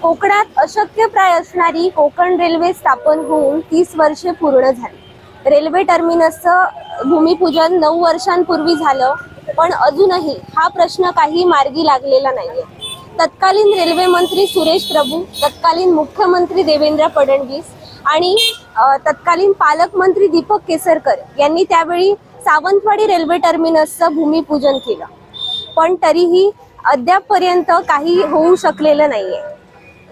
कोकणात अशक्यप्राय असणारी कोकण रेल्वे स्थापन होऊन 30 वर्षे पूर्ण झाली। रेल्वे टर्मिनसचं भूमिपूजन 9 वर्षांपूर्वी झालं, पण अजूनही हा प्रश्न काही मार्गी लागलेला नाहीये। तत्कालीन रेल्वे मंत्री सुरेश प्रभू, तत्कालीन मुख्यमंत्री देवेंद्र फडणवीस आणि तत्कालीन पालकमंत्री दीपक केसरकर यांनी त्यावेळी सावंतवाडी रेल्वे टर्मिनसचं भूमिपूजन केलं, पण तरीही अद्यापपर्यंत काही होऊ शकलेलं नाहीये।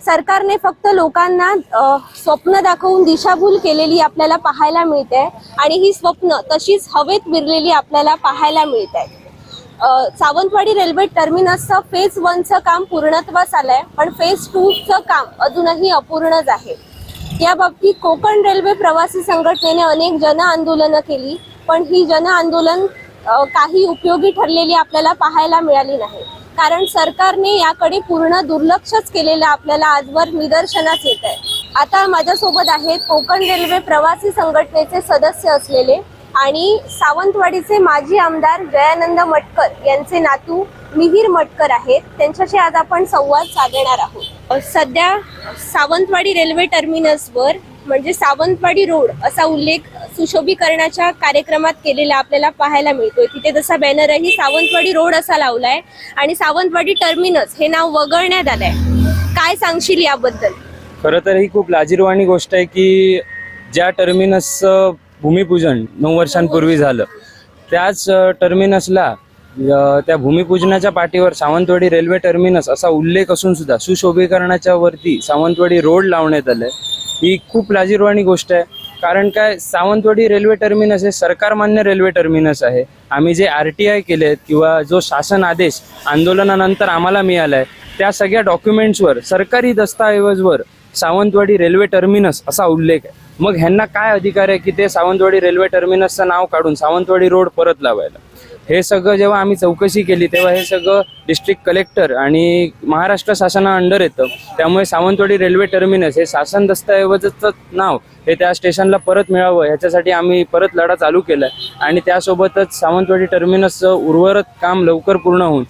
सरकारने फक्त लोकांना स्वप्न दाखवून दिशाभूल केलेली आपल्याला पाहायला मिळते आणि ही स्वप्न तशीच हवेत विरलेली आपल्याला पाहायला मिळते। सावंतवाडी रेल्वे टर्मिनसचं फेज 1चं काम पूर्णत्वास आलंय, पण फेज 2चं काम अजूनही अपूर्णच आहे। या बाबतीत कोकण रेल्वे प्रवासी संघटनेने अनेक जन आंदोलनं केली, पण ही जन आंदोलन काही उपयोगी ठरलेली आपल्याला पाहायला मिळाली नाही, कारण सरकारने याकडे पूर्ण दुर्लक्षच केलेलं आपल्याला आजवर निदर्शनास येत आहे। आता माझ्यासोबत आहेत कोकण रेल्वे प्रवासी संघटनेचे सदस्य असलेले आणि सावंतवाडीचे माजी आमदार जयानंद मटकर यांचे नातू मिहिर मटकर आहेत। त्यांच्याशी आज आपण संवाद साधणार आहोत। सध्या सावंतवाडी रेल्वे टर्मिनसवर म्हणजे सावंतवाडी रोड असा उल्लेख सुशोभीकरणाच्या कार्यक्रमात केलेला आपल्याला पाहायला मिळतोय। तिथे जसा बॅनरही सावंतवाडी रोड असा लावलाय आणि सावंतवाडी टर्मिनस हे नाव वगळण्यात आलंय। काय सांगशील याबद्दल? खरं तर ही खूप लाजिरवाणी गोष्ट आहे की ज्या टर्मिनसचं भूमिपूजन 9 वर्षांपूर्वी झालं, त्याच टर्मिनसला त्या भूमिपूजनाच्या पाठीवर सावंतवाडी रेल्वे टर्मिनस असा उल्लेख असून सुद्धा सुशोभीकरणाच्या वरती सावंतवाडी रोड लावण्यात आलंय। ही खूप लाजिरवाणी गोष्ट आहे, कारण काय, सावंतवाडी रेल्वे टर्मिनस हे सरकारमान्य रेल्वे टर्मिनस आहे। आम्ही जे RTI केलेत किंवा जो शासन आदेश आंदोलनानंतर आम्हाला मिळालाय, त्या सगळ्या डॉक्युमेंट्सवर, सरकारी दस्तावेजवर सावंतवाडी रेल्वे टर्मिनस असा उल्लेख आहे। मग ह्यांना काय अधिकार आहे की ते सावंतवाडी रेल्वे टर्मिनसचं नाव काढून सावंतवाडी रोड परत लावायला? हे सगळं जेव्हा आम्ही चौकशी केली तेव्हा हे सगळं डिस्ट्रिक्ट कलेक्टर आणि महाराष्ट्र शासना अंडर येतं, त्यामुळे सावंतवाडी रेल्वे टर्मिनस हे शासन दस्तऐवजाचं नाव हे त्या स्टेशनला परत मिळावं ह्याच्यासाठी आम्ही परत लढा चालू केलाय आणि त्यासोबतच सावंतवाडी टर्मिनसचं उर्वरित काम लवकर पूर्ण होऊन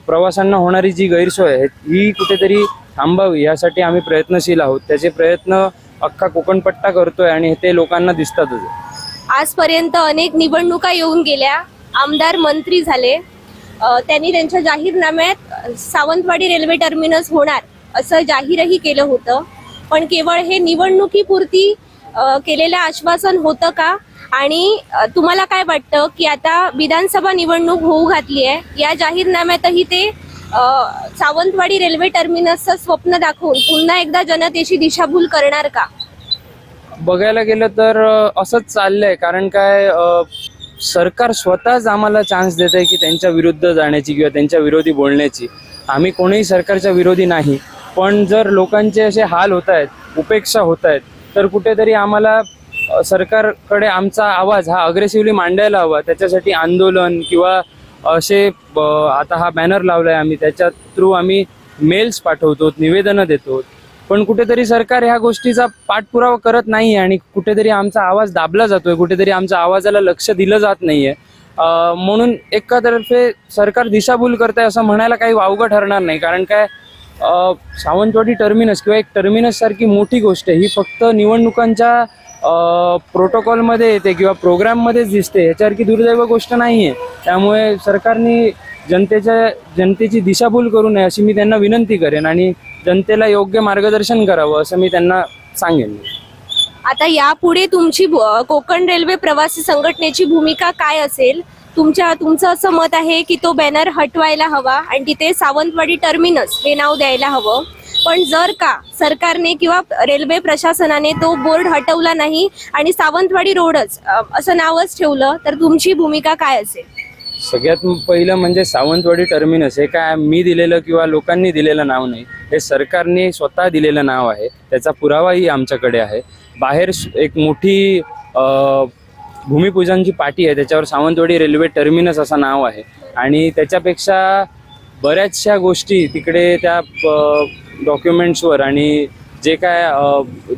प्रवाशांना होणारी जी गैरसोय आहे ही कुठेतरी थांबावी यासाठी आम्ही प्रयत्नशील आहोत। त्याचे प्रयत्न अख्खा कोकणपट्टा करतोय आणि ते लोकांना दिसतातच। आजपर्यंत अनेक निवडणुका येऊन गेल्या, आमदार मंत्री झाले, त्यांनी त्यांच्या जाहीरनाम्यात सावंतवाडी रेल्वे टर्मिनस होणार असं जाहीरही केलं होतं, पण केवळ हे निवडणुकीपुरती केलेलं आश्वासन होतं का? आणि तुम्हाला काय वाटतं की आता विधानसभा निवडणूक होऊ घातली आहे, या जाहीरनाम्यातही ते सावंतवाडी रेल्वे टर्मिनसचं स्वप्न दाखवून पुन्हा एकदा जनतेची दिशाभूल करणार का? बघायला गेलं तर असंच चाललंय, कारण काय, सरकार स्वतःच आम्हाला चान्स देत आहे की त्यांच्या विरुद्ध जाण्याची किंवा त्यांच्या विरोधी बोलण्याची। आम्ही कोणीही सरकारच्या विरोधी नाही, पण जर लोकांचे असे हाल होत आहेत, उपेक्षा होत आहेत, तर कुठेतरी आम्हाला सरकारकडे आमचा आवाज हा अग्रेसिव्हली मांडायला हवा। त्याच्यासाठी आंदोलन किंवा असे आता हा बॅनर लावलाय आम्ही, त्याच्या थ्रू आम्ही मेल्स पाठवतो, निवेदनं देतो, पण कुठेतरी सरकार ह्या गोष्टीचा पाठपुरावा करत नाहीये आणि कुठेतरी आमचा आवाज दाबला जातोय, कुठेतरी आमच्या आवाजाला लक्ष दिलं जात नाहीये। म्हणून एकातर्फे सरकार दिशाभूल करताय असं म्हणायला काही वावगं ठरणार नाही, कारण काय, सावंतवाडी टर्मिनस किंवा एक टर्मिनस सारखी मोठी गोष्ट ही फक्त निवडणुकांच्या प्रोटोकॉलमध्ये येते किंवा प्रोग्राममध्येच दिसते, ह्याच्यासारखी दुर्दैव गोष्ट नाहीये। त्यामुळे सरकारने जनतेची दिशाभूल करू नये अशी मी त्यांना विनंती करेन आणि जनतेला योग्य मार्गदर्शन करावं असं मी त्यांना सांगेन। आता यापुढे तुमची कोकण रेल्वे प्रवासी संघटनेची भूमिका काय असेल? तुमचं असं मत आहे की तो बॅनर हटवायला हवा आणि तिथे सावंतवाडी टर्मिनस हे नाव द्यायला हवं, पण जर का सरकारने किंवा रेल्वे प्रशासनाने तो बोर्ड हटवला नाही आणि सावंतवाडी रोडच असं नावच ठेवलं, तर तुमची भूमिका काय असेल? सगळ्यात पहिलं म्हणजे सावंतवाडी टर्मिनस हे काय मी दिलेलं किंवा लोकांनी दिलेलं नाव नाही, हे सरकारने स्वतः दिलेलं नाव आहे। त्याचा पुरावाही आमच्याकडे आहे। बाहेर एक मोठी भूमिपूजनची पाटी आहे, त्याच्यावर सावंतवाडी रेल्वे टर्मिनस असं नाव आहे आणि त्याच्यापेक्षा बऱ्याचशा गोष्टी तिकडे त्या डॉक्युमेंट्सवर आणि जे काय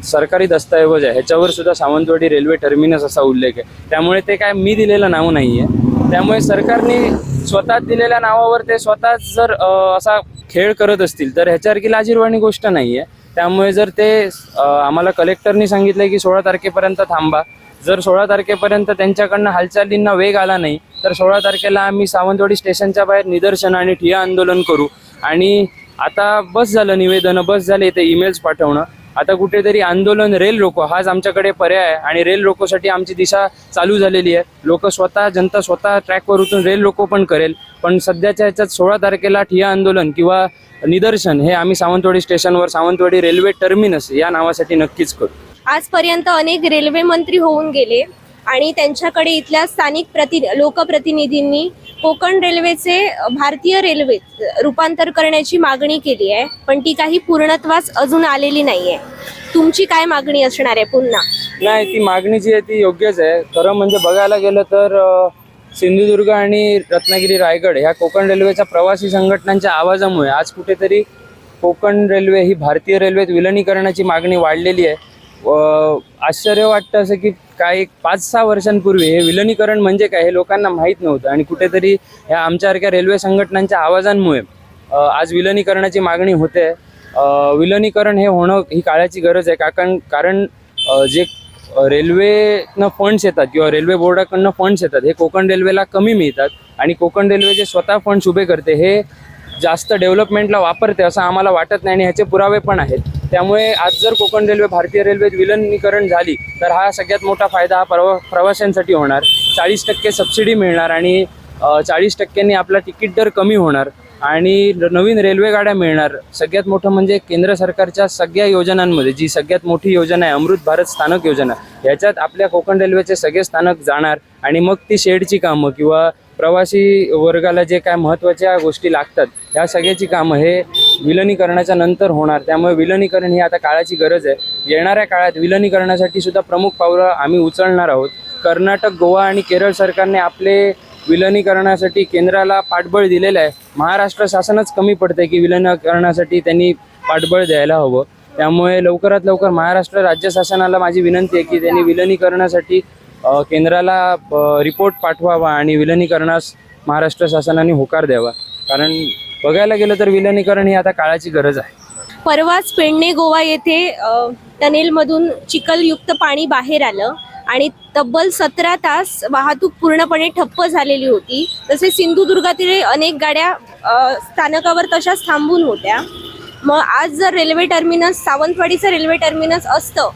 सरकारी दस्तऐवज आहे ह्याच्यावर सुद्धा सावंतवाडी रेल्वे टर्मिनस असा उल्लेख आहे। त्यामुळे ते काय मी दिलेलं नाव नाही आहे, त्यामुळे सरकारने स्वतः दिलेल्या नावावर ते स्वतःच जर असा खेळ करत असतील तर ह्याच्यासारखी लाजिरवाणी गोष्ट नाही आहे. त्यामुळे जर ते आम्हाला कलेक्टरनी सांगितलं की 16 तारखेपर्यंत थांबा, जर 16 तारखेपर्यंत त्यांच्याकडनं हालचालींना वेग आला नाही तर 16 तारखेला आम्ही सावंतवाडी स्टेशनच्या बाहेर निदर्शन आणि ठिय्या आंदोलन करू. आणि आता बस झालं निवेदनं, बस झाले ते ईमेल्स पाठवणं, आता कुठेतरी आंदोलन रेल रोको हाच आमच्याकडे पर्याय आहे. आणि रेल रोकोसाठी आमची दिशा चालू झालेली आहे. लोक स्वतः, जनता स्वतः ट्रॅकवर उतरून रेल रोको पण करेल. पण सध्याच्या ह्याच्यात 16 तारखेला ठिय्या आंदोलन किंवा निदर्शन हे आम्ही सावंतवाडी स्टेशनवर सावंतवाडी रेल्वे टर्मिनस या नावासाठी नक्कीच करू. आजपर्यंत अनेक रेल्वे मंत्री होऊन गेले आणि त्यांच्याकडे इथल्या स्थानिक लोकप्रतिनिधींनी कोकण रेल्वेचे भारतीय रेल्वेत रूपांतर करण्याची मागणी केली आहे, पण ती काही पूर्णत्वास अजून आलेली नाहीये. तुमची काय मागणी असणार आहे पुन्हा? नाही, ती मागणी जी आहे ती योग्यच आहे. खरं म्हणजे बघायला गेलं तर सिंधुदुर्ग आणि रत्नागिरी रायगड ह्या कोकण रेल्वेच्या प्रवासी संघटनांच्या आवाजामुळे आज कुठेतरी कोकण रेल्वे ही भारतीय रेल्वेत विलिनीकरणाची मागणी वाढलेली आहे. आश्चर्य वाटतं असं की काही 5-6 वर्षांपूर्वी हे विलिनीकरण म्हणजे काय हे लोकांना माहीत नव्हतं आणि कुठेतरी ह्या आमच्यासारख्या रेल्वे संघटनांच्या आवाजांमुळे आज विलिनीकरणाची मागणी होते. विलिनीकरण हे होणं ही काळाची गरज आहे. कारण जे रेल्वेनं फंड्स येतात किंवा रेल्वे बोर्डाकडनं फंड्स येतात हे कोकण रेल्वेला कमी मिळतात आणि कोकण रेल्वे जे स्वतः फंड्स उभे करते हे जास्त डेव्हलपमेंटला वापरते असं आम्हाला वाटत नाही आणि ह्याचे पुरावे पण आहेत. त्यामुळे आज जर कोकण रेल्वे भारतीय रेल्वेत विलिनीकरण झाली तर हा सगळ्यात मोठा फायदा हा प्रवाशांसाठी होणार. 40% सबसिडी मिळणार आणि 40%नी आपला तिकीट दर कमी होणार आणि नवीन रेल्वे गाड्या मिळणार. सगळ्यात मोठं म्हणजे केंद्र सरकारच्या सगळ्या योजनांमध्ये जी सगळ्यात मोठी योजना आहे अमृत भारत स्थानक योजना, ह्याच्यात आपल्या कोकण रेल्वेचे सगळे स्थानक जाणार आणि मग ती शेडची कामं किंवा प्रवासी वर्गाला जे काय महत्त्वाच्या गोष्टी लागतात ह्या सगळ्याची कामं हे विलिनीकरणाच्या नंतर होणार. त्यामुळे विलिनीकरण ही आता काळाची गरज आहे. येणाऱ्या काळात विलिनीकरणासाठी सुद्धा प्रमुख पावलं आम्ही उचलणार आहोत. कर्नाटक, गोवा आणि केरळ सरकारने आपले विलिनीकरणासाठी केंद्राला पाठबळ दिलेलं आहे. महाराष्ट्र शासनच कमी पडते की विलिनीकरणासाठी त्यांनी पाठबळ द्यायला हवं. त्यामुळे लवकरात लवकर महाराष्ट्र राज्य शासनाला माझी विनंती आहे की त्यांनी विलिनीकरणासाठी केंद्राला रिपोर्ट पाठवावा आणि विलिनीकरणास महाराष्ट्र शासनाने होकार द्यावा. कारण बघायला गेलं तर विलिनीकरण ही आता काळाची गरज आहे. परवाच पेडणे गोवा येथे टनेलमधून चिखलयुक्त पाणी बाहेर आलं आणि तब्बल 17 तास वाहतूक पूर्णपणे ठप्प झालेली होती. तसेच सिंधुदुर्गातील अनेक गाड्या स्थानकावर तशाच थांबून होत्या. मग आज जर रेल्वे टर्मिनस, सावंतवाडीचं रेल्वे टर्मिनस असतं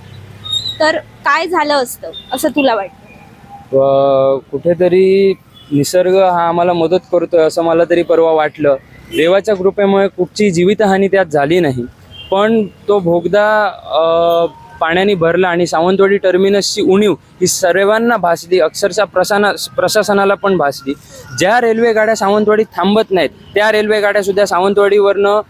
तर काय झालं असतं असं तुला वाटतं? कुठेतरी निसर्ग हा आम्हाला मदत करतोय असं मला तरी परवा वाटलं. देवाच्या कृपेमुळे कुठची जीवितहानी त्यात झाली नाही, पण तो भोगदा पाण्याने भरला आणि सावंतवाडी टर्मिनसची उणीव ही सर्वांना भासली, अक्षरशः प्रशासनाला पण भासली. ज्या रेल्वे गाड्या सावंतवाडीत थांबत नाहीत त्या रेल्वे गाड्या सुद्धा सावंतवाडीवरनं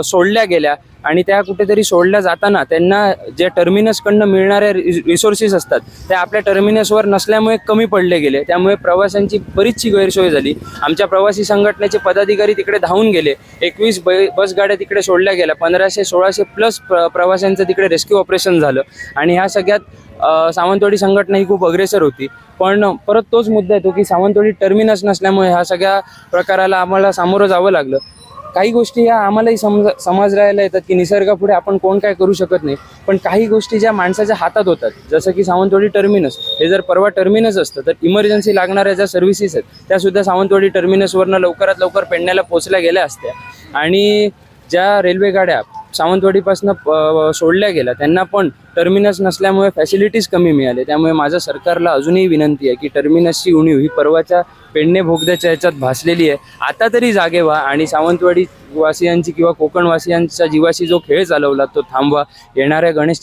सोडल्या गेल्या आणि त्या कुठेतरी सोडल्या जाताना त्यांना जे टर्मिनसकडनं मिळणारे रिसोर्सेस असतात ते आपल्या टर्मिनसवर नसल्यामुळे कमी पडले गेले. त्यामुळे प्रवाशांची बरीचशी गैरसोय झाली. आमच्या प्रवासी संघटनेचे पदाधिकारी तिकडे धावून गेले. 21 बस गाड्या तिकडे सोडल्या गेल्या. 1500-1600 प्लस प्रवाशांचं तिकडे रेस्क्यू ऑपरेशन झालं आणि ह्या सगळ्यात सावंतवाडी संघटना ही खूप अग्रेसर होती. पण परत तोच मुद्दा येतो की सावंतवाडी टर्मिनस नसल्यामुळे ह्या सगळ्या प्रकाराला आम्हाला सामोरं जावं लागलं. काही गोष्टी ह्या आम्हालाही समजायला येतात की निसर्गापुढे आपण कोण काय करू शकत नाही, पण काही गोष्टी ज्या माणसाच्या हातात होतात, जसं की सावंतवाडी टर्मिनस हे जर परवा टर्मिनस असतं तर इमर्जन्सी लागणाऱ्या ज्या सर्व्हिसेस आहेत त्यासुद्धा सावंतवाडी टर्मिनसवरनं लवकरात लवकर पेडण्याला पोहोचल्या गेल्या असत्या. आणि ज्या रेल्वे गाड्या सावंतवाडीपासून सोडल्या गेल्या त्यांना पण टर्मिनस नसल्यामुळे फॅसिलिटीज कमी मिळाले. त्यामुळे माझं सरकारला अजूनही विनंती आहे की टर्मिनसची उणीव ही परवाच्या पेडणे भोगद्याच्या ह्याच्यात भासलेली आहे. आता तरी जागे व्हा आणि सावंतवाडी वासियांची किंवा कोकणवासियांच्या जीवाशी जो खेळ चालवला तो थांबवा. येणाऱ्या गणेश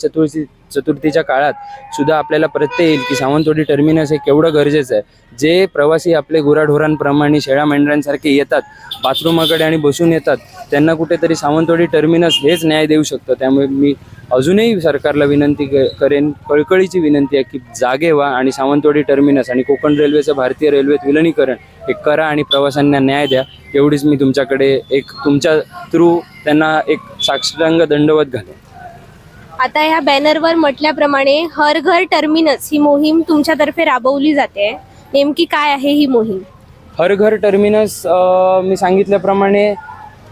चतुर्थीच्या काळात सुद्धा आपल्याला प्रत्यय येईल की सावंतवाडी टर्मिनस हे केवढं गरजेचं आहे. जे प्रवासी आपले गुराढोरांप्रमाणे शेळ्या मेंढरांसारखे येतात, बाथरूमाकडे आणि बसून येतात, त्यांना कुठेतरी सावंतवाडी टर्मिनस हेच न्याय देऊ शकतं. त्यामुळे मी अजूनही सरकारला विनंती करेन, कळकळीची विनंती आहे की जागे व्हा आणि सावंतवाडी टर्मिनस आणि कोकण रेल्वेचं भारतीय रेल्वेत विलिनीकरण हे करा आणि प्रवाशांना न्याय द्या. एवढीच मी तुमच्याकडे एक तुमच्या थ्रू त्यांना एक साष्टांग दंडवत घालेन. आता ह्या बॅनरवर म्हटल्याप्रमाणे हर घर टर्मिनस ही मोहीम तुमच्यातर्फे राबवली जाते. नेमकी काय आहे ही मोहीम? हर घर टर्मिनस मी सांगितल्याप्रमाणे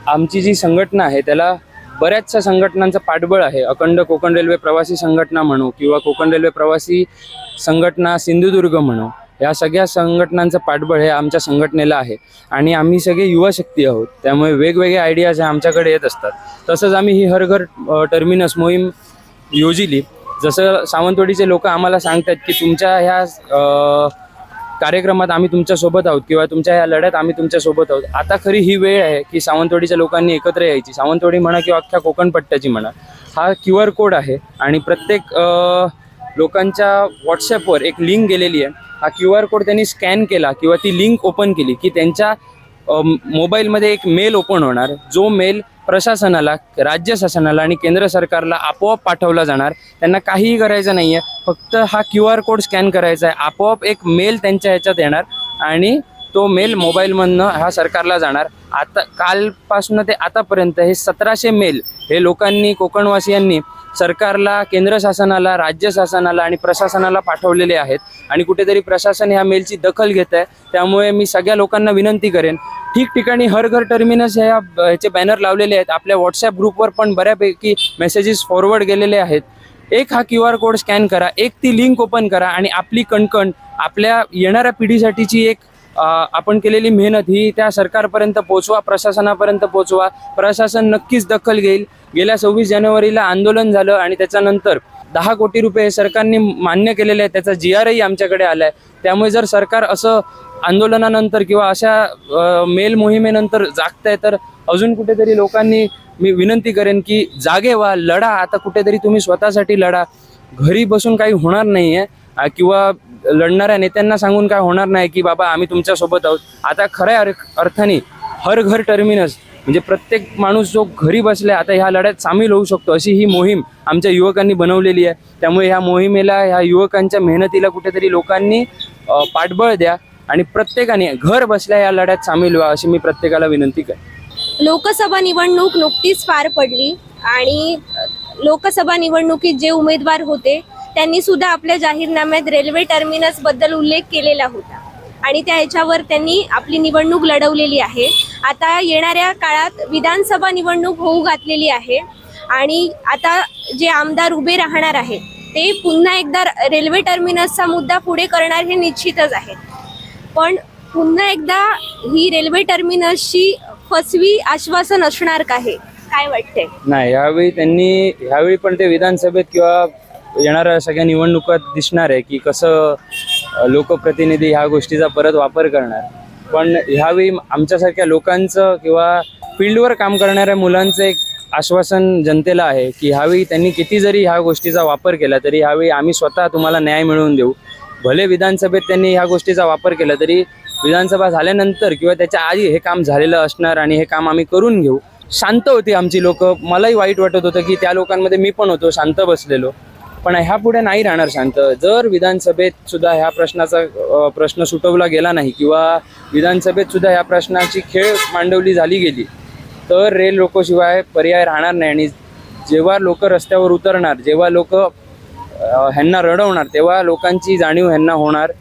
आमची जी संघटना आहे त्याला बऱ्याचशा संघटनांचं पाठबळ आहे. अखंड कोकण रेल्वे प्रवासी संघटना म्हणू किंवा कोकण रेल्वे प्रवासी संघटना सिंधुदुर्ग म्हणू, या सगळ्या संघटनांचं पाठबळ हे आमच्या संघटनेला आहे. आणि आम्ही सगळे युवा शक्ती आहोत, त्यामुळे वेगवेगळे आयडियाज हे आमच्याकडे येत असतात. तसंच आम्ही ही हर घर टर्मिनस मोहीम योजिली. जसं सावंतवाडीचे लोक आम्हाला सांगतात की तुमच्या ह्या कार्यक्रमात आम्ही तुमच्यासोबत आहोत किंवा तुमच्या ह्या लढ्यात आम्ही तुमच्यासोबत आहोत. आता खरी ही वेळ आहे की सावंतवाडीच्या लोकांनी एकत्र यायची. सावंतवाडी म्हणा किंवा अख्ख्या कोकण पट्ट्याची म्हणा, हा QR कोड आहे आणि प्रत्येक लोकांच्या व्हॉट्सॲपवर एक लिंक गेलेली आहे. हा QR कोड त्यांनी स्कॅन केला किंवा ती लिंक ओपन केली की त्यांच्या मोबाईलमध्ये एक मेल ओपन होणार, जो मेल प्रशासनाला, राज्य शासनाला आणि केंद्र सरकारला आपोआप पाठवला जाणार. त्यांना काहीही करायचं नाही आहे, फक्त हा QR कोड स्कॅन करायचा आहे. आपोआप एक मेल त्यांच्या ह्याच्यात येणार आणि तो मेल मोबाईलमधनं हा सरकारला जाणार. आता कालपासून ते आतापर्यंत हे 1700 मेल हे लोकांनी, कोकणवासियांनी सरकारला, केंद्र शासनाला, राज्य शासनाला आणि प्रशासनाला पाठवलेले आहेत. आणि कुठेतरी प्रशासन ह्या मेलची दखल घेत आहे. त्यामुळे मी सगळ्या लोकांना विनंती करेन, ठिकठिकाणी हर घर टर्मिनस ह्याचे बॅनर लावलेले आहेत. आपल्या व्हॉट्सॲप ग्रुपवर पण बऱ्यापैकी मेसेजेस फॉरवर्ड गेलेले आहेत. एक हा QR कोड स्कॅन करा, एक ती लिंक ओपन करा आणि आपली कणकण, आपल्या येणाऱ्या पिढीसाठीची एक आपण केलेली मेहनत ही त्या सरकारपर्यंत पोचवा, प्रशासनापर्यंत पोचवा. प्रशासन नक्कीच दखल घेईल. गेल्या 26 जानेवारीला आंदोलन झालं आणि त्याच्यानंतर 10 कोटी रुपये सरकारने मान्य केलेले आहेत. त्याचा GRही आमच्याकडे आला आहे. त्यामुळे जर सरकार असं आंदोलनानंतर किंवा अशा मेल मोहिमेनंतर जागतंय तर अजून कुठेतरी लोकांनी, मी विनंती करेन की जागे व्हा, लढा. आता कुठेतरी तुम्ही स्वतःसाठी लढा. घरी बसून काही होणार नाही आहे किंवा लढणाऱ्या नेत्यांना सांगून काय होणार नाही की बाबा आम्ही तुमच्यासोबत आहोत. आता खऱ्या अर्थाने हर घर टर्मिनस म्हणजे प्रत्येक माणूस जो घरी बसला आता ह्या लढ्यात सामील होऊ शकतो, अशी ही मोहीम आमच्या युवकांनी बनवलेली आहे. त्यामुळे ह्या मोहिमेला, ह्या युवकांच्या मेहनतीला कुठेतरी लोकांनी पाठबळ द्या आणि प्रत्येकाने घर बसल्या या लढ्यात सामील व्हा, अशी मी प्रत्येकाला विनंती करेन. लोकसभा निवडणूक नुकतीच पार पडली आणि लोकसभा निवडणुकीत जे उमेदवार होते त्यांनी सुद्धा आपल्या जाहीरनाम्यात रेल्वे टर्मिनस बद्दल उल्लेख केलेला होता आणि त्या ह्याच्यावर त्यांनी आपली निवडणूक लढवलेली आहे. आता येणाऱ्या काळात विधानसभा निवडणूक होऊ घातलेली आहे आणि आता जे आमदार उभे राहणार आहेत ते पुन्हा एकदा रेल्वे टर्मिनसचा मुद्दा पुढे करणार हे निश्चितच आहे. पण पुन्हा एकदा ही रेल्वे टर्मिनसची फसवी आश्वासन असणार का, हे काय वाटते? नाही, ह्यावेळी पण ते विधानसभेत किंवा येणाऱ्या सगळ्या निवडणुकात दिसणार आहे की कसं लोकप्रतिनिधी ह्या गोष्टीचा परत वापर करणार. पण ह्यावेळी आमच्यासारख्या लोकांचं किंवा फील्डवर काम करणाऱ्या मुलांचं एक आश्वासन जनतेला आहे की ह्यावेळी त्यांनी किती जरी ह्या गोष्टीचा वापर केला तरी ह्यावेळी आम्ही स्वतः तुम्हाला न्याय मिळवून देऊ. भले विधानसभेत त्यांनी ह्या गोष्टीचा वापर केला तरी विधानसभा झाल्यानंतर किंवा त्याच्या आधी हे काम झालेलं असणार आणि हे काम आम्ही करून घेऊ. शांत होती आमची लोक. मलाही वाईट वाटत होतं की त्या लोकांमध्ये मी पण होतो, शांत बसलेलो. पण ह्या पुढे नाही राहणार शांत. जर विधानसभेत सुद्धा ह्या प्रश्न सुटवला गेला नाही किंवा विधानसभेत सुद्धा ह्या प्रश्नाची खेळ मांडवली झाली गेली तर रेल रोकोशिवाय पर्याय राहणार नाही. आणि जेव्हा लोक रस्त्यावर उतरणार, जेव्हा लोक ह्यांना रडवणार, तेव्हा लोकांची जाणीव ह्यांना होणार.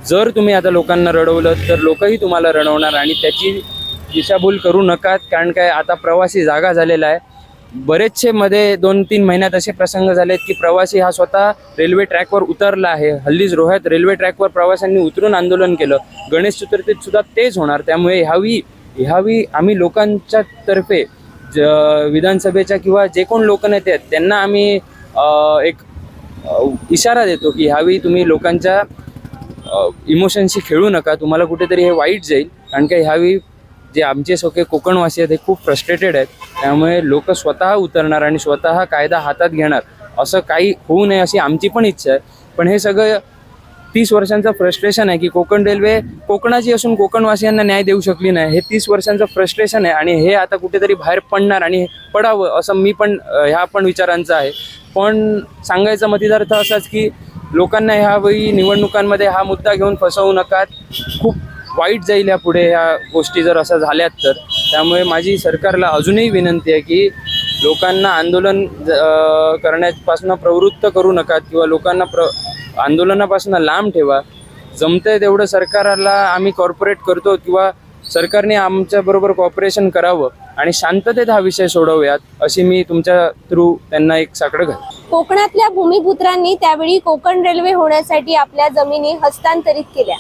जर तुम्ही आता लोकांना रडवलं तर लोकही तुम्हाला रडवणार आणि त्याची दिशाभूल करू नका. कारण काय, आता प्रवासी जागा झालेला आहे. बरेचसे मध्ये 2-3 महिन्यात असे प्रसंग झालेत की प्रवासी हा स्वतः रेल्वे ट्रॅकवर उतरला आहे. हल्लीच रोह्यात रेल्वे ट्रॅकवर प्रवाशांनी उतरून आंदोलन केलं. गणेश चतुर्थीत सुद्धा तेच होणार. त्यामुळे ह्यावी आम्ही लोकांच्या तर्फे विधानसभेच्या किंवा जे कोण लोकनेते आहेत त्यांना आम्ही एक इशारा देतो की ह्यावेळी तुम्ही लोकांच्या इमोशनशी खेळू नका. तुम्हाला कुठेतरी हे वाईट जाईल. कारण की ह्यावेळी जे आमचे सगळे कोकणवासी आहेत हे खूप फ्रस्ट्रेटेड आहेत. त्यामुळे लोक स्वतः उतरणार आणि स्वतः कायदा हातात घेणार. असं काही होऊ नये अशी आमची पण इच्छा आहे. पण हे सगळं 30 वर्षांचं फ्रस्ट्रेशन आहे की कोकण रेल्वे कोकणाची असून कोकणवासियांना न्याय देऊ शकली नाही. हे 30 वर्षांचं फ्रस्ट्रेशन आहे आणि हे आता कुठेतरी बाहेर पडणार आणि पडावं असं मी पण ह्या पण विचारांचं आहे. पण सांगायचा मतितार्थ असाच की लोकांना ह्यावेळी निवडणुकांमध्ये हा मुद्दा घेऊन फसवू नका. खूप वाईट जाईल या पुढे ह्या गोष्टी जर असं झाल्यात तर. त्यामुळे माझी सरकारला अजूनही विनंती आहे की लोकांना आंदोलन करण्यापासून प्रवृत्त करू नका किंवा लोकांना आंदोलनापासून लांब ठेवा. जमतंय तेवढं सरकारला आम्ही कॉर्पोरेट करतो किंवा सरकारने आमच्या बरोबर कॉपरेशन करावं आणि शांततेत हा विषय सोडवूयात, अशी मी तुमच्या थ्रू त्यांना एक साकडं घाल. कोकणातल्या भूमिपुत्रांनी त्यावेळी कोकण रेल्वे होण्यासाठी आपल्या जमिनी हस्तांतरित केल्या,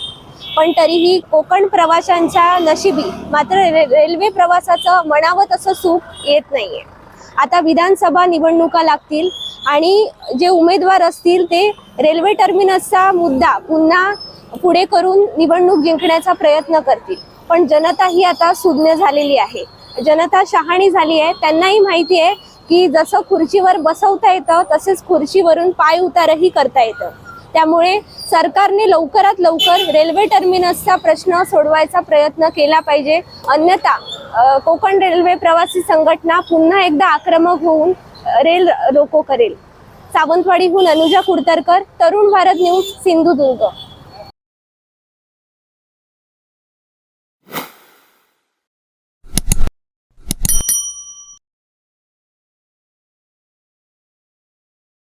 पण तरीही कोकण प्रवाशांच्या नशिबी मात्र रेल्वे प्रवासाचं म्हणावं तसं सुख येत नाहीये. आता विधानसभा निवडणुका लागतील आणि जे उमेदवार असतील ते रेल्वे टर्मिनसचा मुद्दा पुन्हा पुढे करून निवडणूक जिंकण्याचा प्रयत्न करतील. पण जनता ही आता सुज्ञ झालेली आहे, जनता शहाणी झाली आहे. त्यांनाही माहिती आहे की जसं खुर्चीवर बसवता येतं तसेच खुर्चीवरून पाय उतारही करता येतं. त्यामुळे सरकारने लवकरात लवकर रेल्वे टर्मिनसचा प्रश्न सोडवायचा प्रयत्न केला पाहिजे, अन्यथा कोकण रेल्वे प्रवासी संघटना पुन्हा एकदा आक्रमक होऊन रेल रोको करेल. सावंतवाडीहून अनुजा कुडतरकर, तरुण भारत न्यूज, सिंधुदुर्ग.